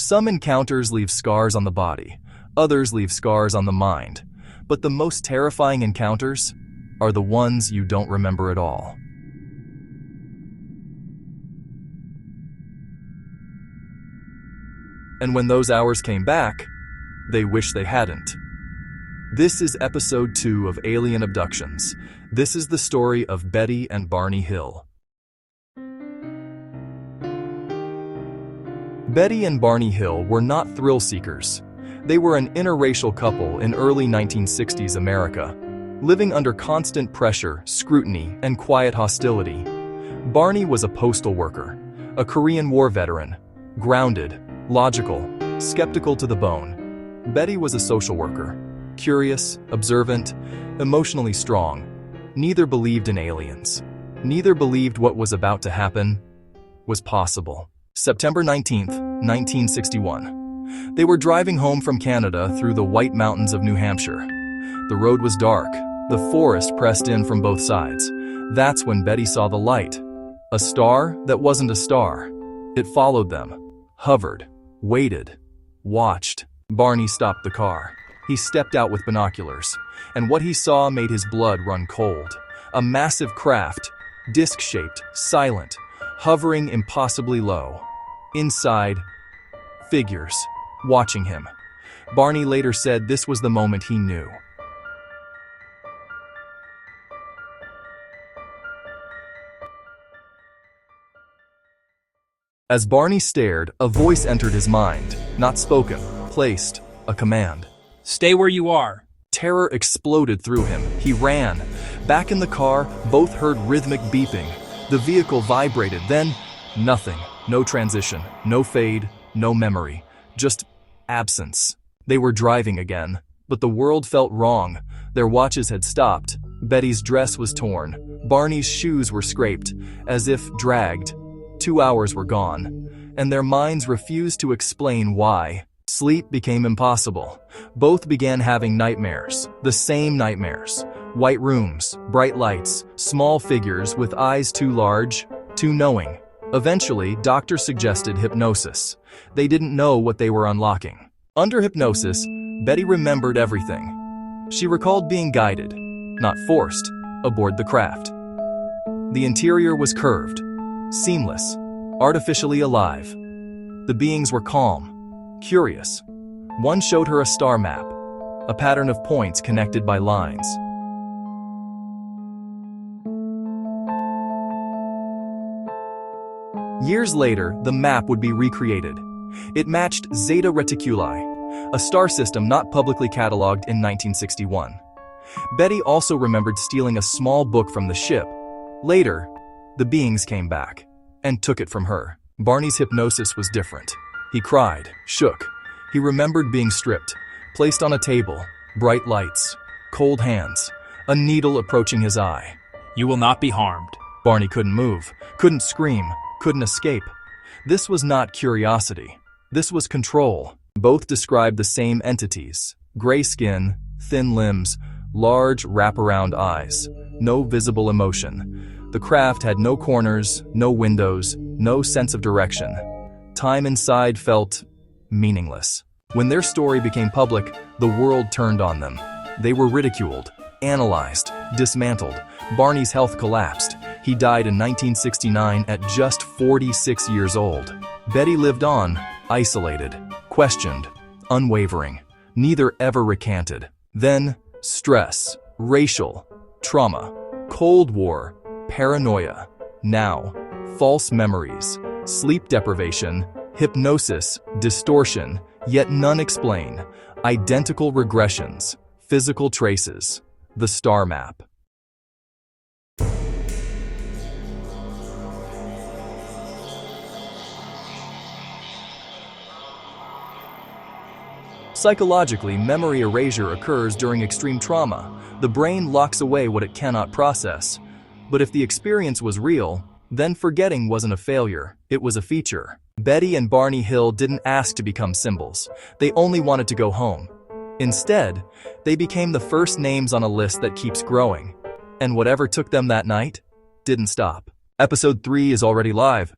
Some encounters leave scars on the body, others leave scars on the mind, but the most terrifying encounters are the ones you don't remember at all. And when those hours came back, they wish they hadn't. This is episode 2 of Alien Abductions. This is the story of Betty and Barney Hill. Betty and Barney Hill were not thrill seekers. They were an interracial couple in early 1960s America, living under constant pressure, scrutiny, and quiet hostility. Barney was a postal worker, a Korean War veteran, grounded, logical, skeptical to the bone. Betty was a social worker, curious, observant, emotionally strong. Neither believed in aliens. Neither believed what was about to happen was possible. September 19th, 1961. They were driving home from Canada through the White Mountains of New Hampshire. The road was dark. The forest pressed in from both sides. That's when Betty saw the light. A star that wasn't a star. It followed them, hovered, waited, watched. Barney stopped the car. He stepped out with binoculars, and what he saw made his blood run cold. A massive craft, disc-shaped, silent, hovering impossibly low. Inside, figures, watching him. Barney later said this was the moment he knew. As Barney stared, a voice entered his mind, not spoken, placed, a command. Stay where you are. Terror exploded through him. He ran. Back in the car, both heard rhythmic beeping. The vehicle vibrated, then nothing. No transition, no fade, no memory. Just absence. They were driving again, but the world felt wrong. Their watches had stopped. Betty's dress was torn. Barney's shoes were scraped, as if dragged. 2 hours were gone, and their minds refused to explain why. Sleep became impossible. Both began having nightmares, the same nightmares. White rooms, bright lights, small figures with eyes too large, too knowing. Eventually, doctors suggested hypnosis. They didn't know what they were unlocking. Under hypnosis, Betty remembered everything. She recalled being guided, not forced, aboard the craft. The interior was curved, seamless, artificially alive. The beings were calm, curious. One showed her a star map, a pattern of points connected by lines. Years later, the map would be recreated. It matched Zeta Reticuli, a star system not publicly catalogued in 1961. Betty also remembered stealing a small book from the ship. Later, the beings came back and took it from her. Barney's hypnosis was different. He cried, shook. He remembered being stripped, placed on a table, bright lights, cold hands, a needle approaching his eye. You will not be harmed. Barney couldn't move, couldn't scream, couldn't escape. This was not curiosity. This was control. Both described the same entities: gray skin, thin limbs, large wraparound eyes, no visible emotion. The craft had no corners, no windows, no sense of direction. Time inside felt meaningless. When their story became public, the world turned on them. They were ridiculed, analyzed, dismantled. Barney's health collapsed. He died in 1969 at just 46 years old. Betty lived on, isolated, questioned, unwavering. Neither ever recanted. Then, stress, racial, trauma, Cold War, paranoia. Now, false memories, sleep deprivation, hypnosis, distortion, yet none explain. Identical regressions, physical traces, the star map. Psychologically, memory erasure occurs during extreme trauma. The brain locks away what it cannot process. But if the experience was real, then forgetting wasn't a failure, it was a feature. Betty and Barney Hill didn't ask to become symbols. They only wanted to go home. Instead, they became the first names on a list that keeps growing. And whatever took them that night didn't stop. Episode 3 is already live.